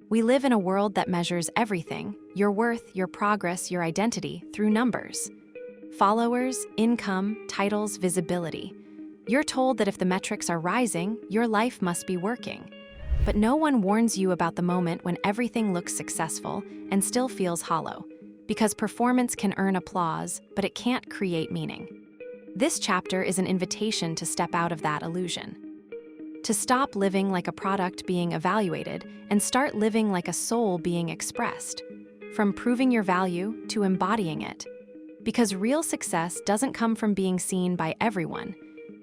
We live in a world that measures everything, your worth, your progress, your identity, through numbers. Followers, income, titles, visibility. You're told that if the metrics are rising, your life must be working. But no one warns you about the moment when everything looks successful and still feels hollow. Because performance can earn applause, but it can't create meaning. This chapter is an invitation to step out of that illusion. To stop living like a product being evaluated and start living like a soul being expressed. From proving your value to embodying it. Because real success doesn't come from being seen by everyone.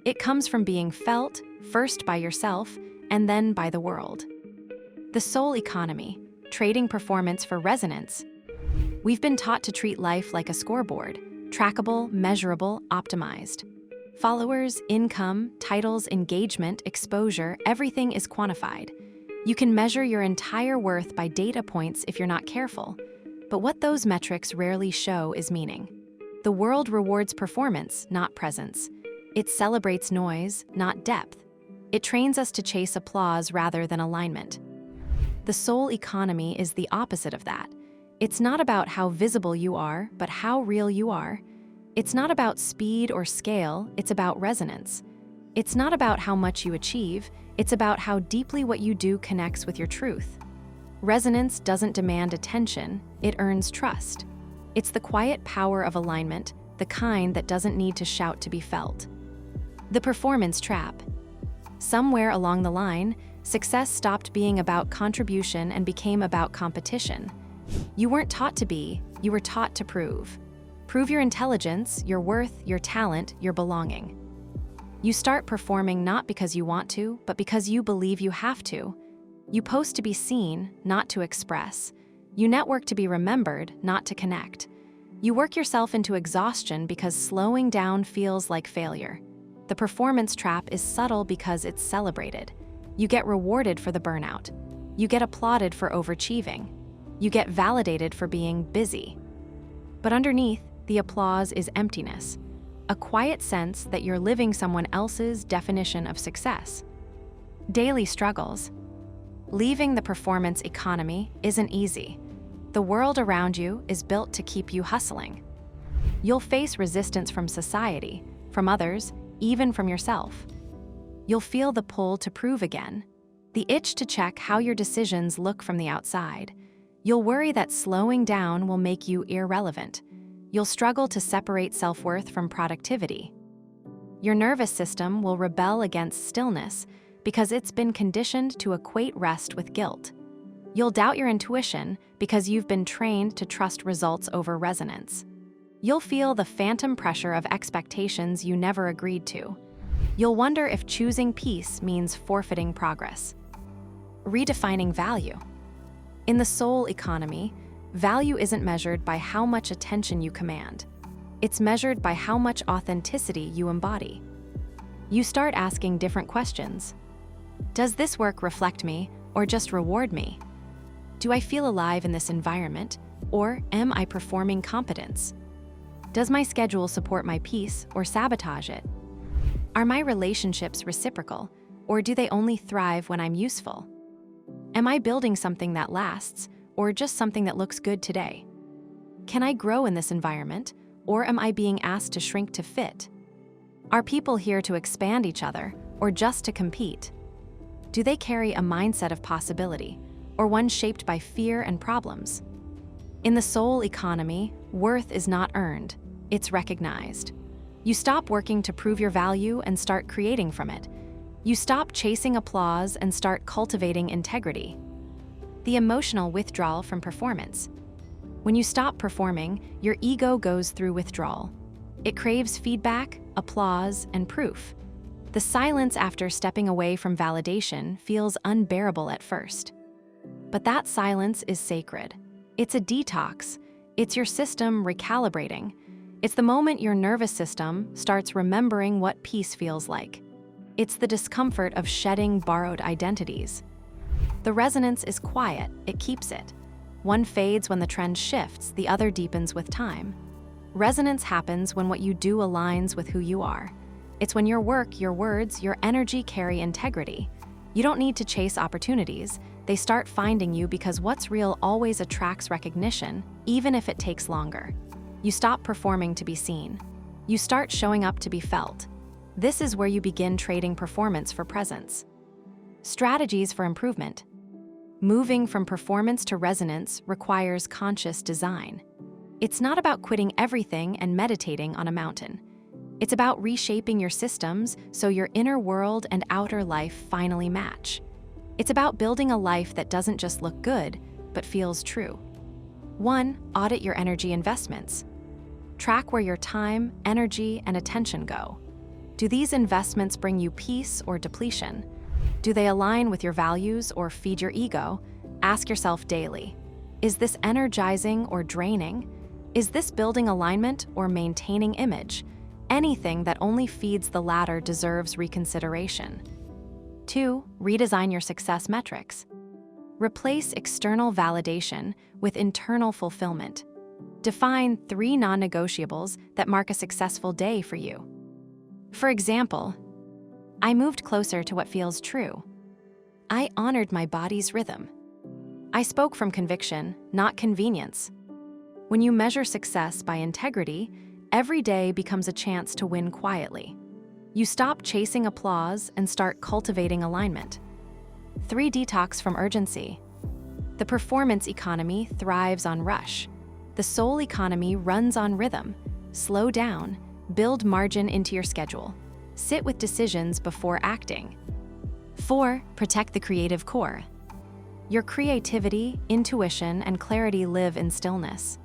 It comes from being felt, first by yourself, and then by the world. The soul economy, trading performance for resonance. We've been taught to treat life like a scoreboard, trackable, measurable, optimized. Followers, income, titles, engagement, exposure, everything is quantified. You can measure your entire worth by data points if you're not careful. But what those metrics rarely show is meaning. The world rewards performance, not presence. It celebrates noise, not depth. It trains us to chase applause rather than alignment. The soul economy is the opposite of that. It's not about how visible you are, but how real you are. It's not about speed or scale, it's about resonance. It's not about how much you achieve, it's about how deeply what you do connects with your truth. Resonance doesn't demand attention, it earns trust. It's the quiet power of alignment, the kind that doesn't need to shout to be felt. The performance trap. Somewhere along the line, success stopped being about contribution and became about competition. You weren't taught to be, you were taught to prove. Prove your intelligence, your worth, your talent, your belonging. You start performing not because you want to, but because you believe you have to. You post to be seen, not to express. You network to be remembered, not to connect. You work yourself into exhaustion because slowing down feels like failure. The performance trap is subtle because it's celebrated. You get rewarded for the burnout. You get applauded for overachieving. You get validated for being busy. But underneath, the applause is emptiness, a quiet sense that you're living someone else's definition of success. Daily struggles. Leaving the performance economy isn't easy. The world around you is built to keep you hustling. You'll face resistance from society, from others, even from yourself. You'll feel the pull to prove again, the itch to check how your decisions look from the outside. You'll worry that slowing down will make you irrelevant. You'll struggle to separate self-worth from productivity. Your nervous system will rebel against stillness because it's been conditioned to equate rest with guilt. You'll doubt your intuition because you've been trained to trust results over resonance. You'll feel the phantom pressure of expectations you never agreed to. You'll wonder if choosing peace means forfeiting progress. Redefining value. In the soul economy, value isn't measured by how much attention you command. It's measured by how much authenticity you embody. You start asking different questions. Does this work reflect me or just reward me? Do I feel alive in this environment, or am I performing competence? Does my schedule support my peace or sabotage it? Are my relationships reciprocal, or do they only thrive when I'm useful? Am I building something that lasts, or just something that looks good today? Can I grow in this environment, or am I being asked to shrink to fit? Are people here to expand each other, or just to compete? Do they carry a mindset of possibility, or one shaped by fear and problems? In the soul economy, worth is not earned, it's recognized. You stop working to prove your value and start creating from it. You stop chasing applause and start cultivating integrity. The emotional withdrawal from performance. When you stop performing, your ego goes through withdrawal. It craves feedback, applause, and proof. The silence after stepping away from validation feels unbearable at first. But that silence is sacred. It's a detox. It's your system recalibrating. It's the moment your nervous system starts remembering what peace feels like. It's the discomfort of shedding borrowed identities. The resonance is quiet, it keeps it. One fades when the trend shifts, the other deepens with time. Resonance happens when what you do aligns with who you are. It's when your work, your words, your energy carry integrity. You don't need to chase opportunities, They start finding you because what's real always attracts recognition, even if it takes longer. You stop performing to be seen. You start showing up to be felt. This is where you begin trading performance for presence. Strategies for improvement. Moving from performance to resonance requires conscious design. It's not about quitting everything and meditating on a mountain. It's about reshaping your systems so your inner world and outer life finally match. It's about building a life that doesn't just look good, but feels true. 1. Audit your energy investments. Track where your time, energy, and attention go. Do these investments bring you peace or depletion? Do they align with your values or feed your ego? Ask yourself daily, is this energizing or draining? Is this building alignment or maintaining image? Anything that only feeds the latter deserves reconsideration. 2. Redesign your success metrics. Replace external validation with internal fulfillment. Define 3 non-negotiables that mark a successful day for you. For example, I moved closer to what feels true. I honored my body's rhythm. I spoke from conviction, not convenience. When you measure success by integrity, every day becomes a chance to win quietly. You stop chasing applause and start cultivating alignment. 3. Detox from urgency. The performance economy thrives on rush. The soul economy runs on rhythm. Slow down, build margin into your schedule. Sit with decisions before acting. 4. Protect the creative core. Your creativity, intuition, and clarity live in stillness.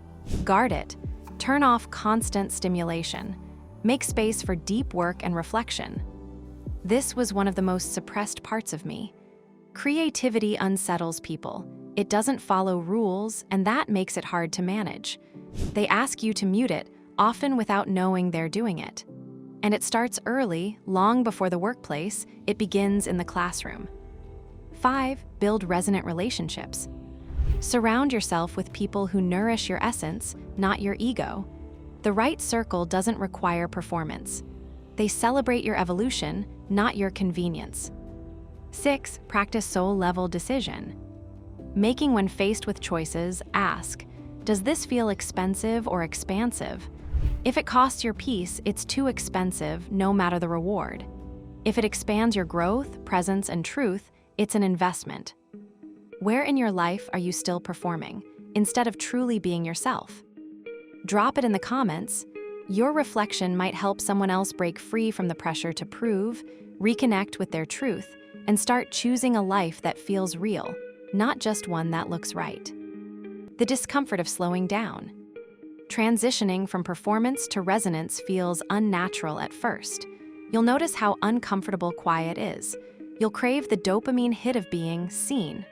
Guard it. Turn off constant stimulation. Make space for deep work and reflection. This was one of the most suppressed parts of me. Creativity unsettles people. It doesn't follow rules, and that makes it hard to manage. They ask you to mute it, often without knowing they're doing it. And it starts early, long before the workplace. It begins in the classroom. 5. Build resonant relationships. Surround yourself with people who nourish your essence, not your ego. The right circle doesn't require performance. They celebrate your evolution, not your convenience. 6. Practice soul-level decision. Making when faced with choices, ask, does this feel expensive or expansive? If it costs your peace, it's too expensive, no matter the reward. If it expands your growth, presence, and truth, it's an investment. Where in your life are you still performing, instead of truly being yourself? Drop it in the comments. Your reflection might help someone else break free from the pressure to prove, reconnect with their truth, and start choosing a life that feels real, not just one that looks right. The discomfort of slowing down. Transitioning from performance to resonance feels unnatural at first. You'll notice how uncomfortable quiet is. You'll crave the dopamine hit of being seen.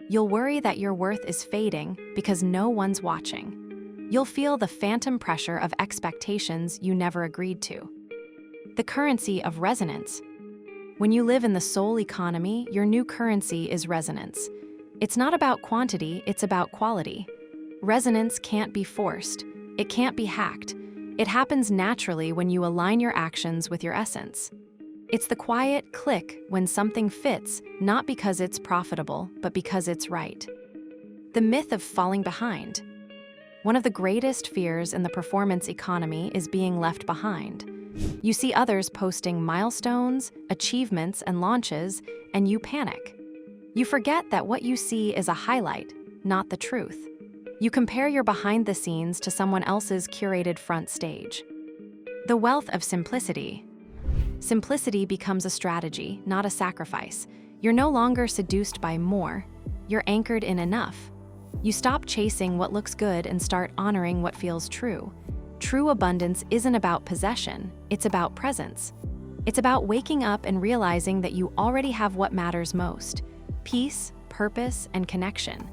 You'll worry that your worth is fading because no one's watching. You'll feel the phantom pressure of expectations you never agreed to. The currency of resonance. When you live in the soul economy, your new currency is resonance. It's not about quantity, it's about quality. Resonance can't be forced. It can't be hacked. It happens naturally when you align your actions with your essence. It's the quiet click when something fits, not because it's profitable, but because it's right. The myth of falling behind. One of the greatest fears in the performance economy is being left behind. You see others posting milestones, achievements, and launches, and you panic. You forget that what you see is a highlight, not the truth. You compare your behind the scenes to someone else's curated front stage. The wealth of simplicity. Simplicity becomes a strategy, not a sacrifice. You're no longer seduced by more. You're anchored in enough. You stop chasing what looks good and start honoring what feels true. True abundance isn't about possession, it's about presence. It's about waking up and realizing that you already have what matters most: peace, purpose, and connection.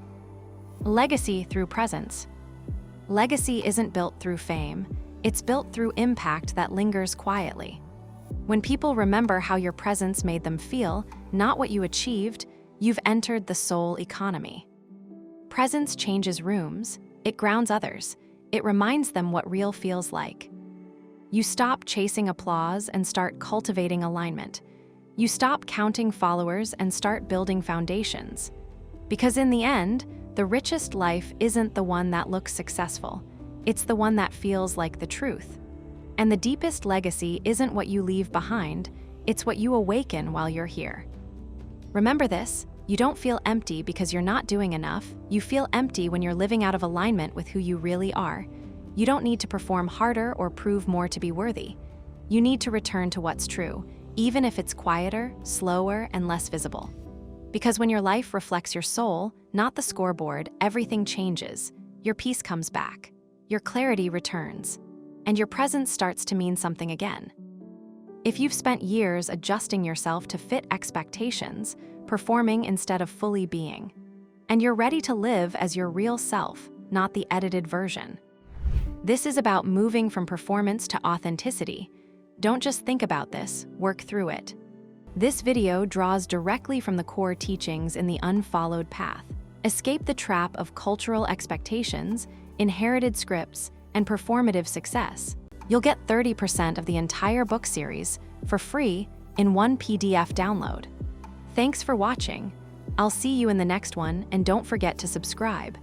Legacy through presence. Legacy isn't built through fame, it's built through impact that lingers quietly. When people remember how your presence made them feel, not what you achieved, you've entered the soul economy. Presence changes rooms, it grounds others, it reminds them what real feels like. You stop chasing applause and start cultivating alignment. You stop counting followers and start building foundations. Because in the end, the richest life isn't the one that looks successful. It's the one that feels like the truth. And the deepest legacy isn't what you leave behind, it's what you awaken while you're here. Remember this, you don't feel empty because you're not doing enough. You feel empty when you're living out of alignment with who you really are. You don't need to perform harder or prove more to be worthy. You need to return to what's true, even if it's quieter, slower, and less visible. Because when your life reflects your soul, not the scoreboard, everything changes. Your peace comes back, your clarity returns, and your presence starts to mean something again. If you've spent years adjusting yourself to fit expectations, performing instead of fully being, and you're ready to live as your real self, not the edited version. This is about moving from performance to authenticity. Don't just think about this, work through it. This video draws directly from the core teachings in the Unfollowed Path. Escape the trap of cultural expectations, inherited scripts, and performative success. You'll get 30% of the entire book series for free in one PDF download. Thanks for watching. I'll see you in the next one, and don't forget to subscribe.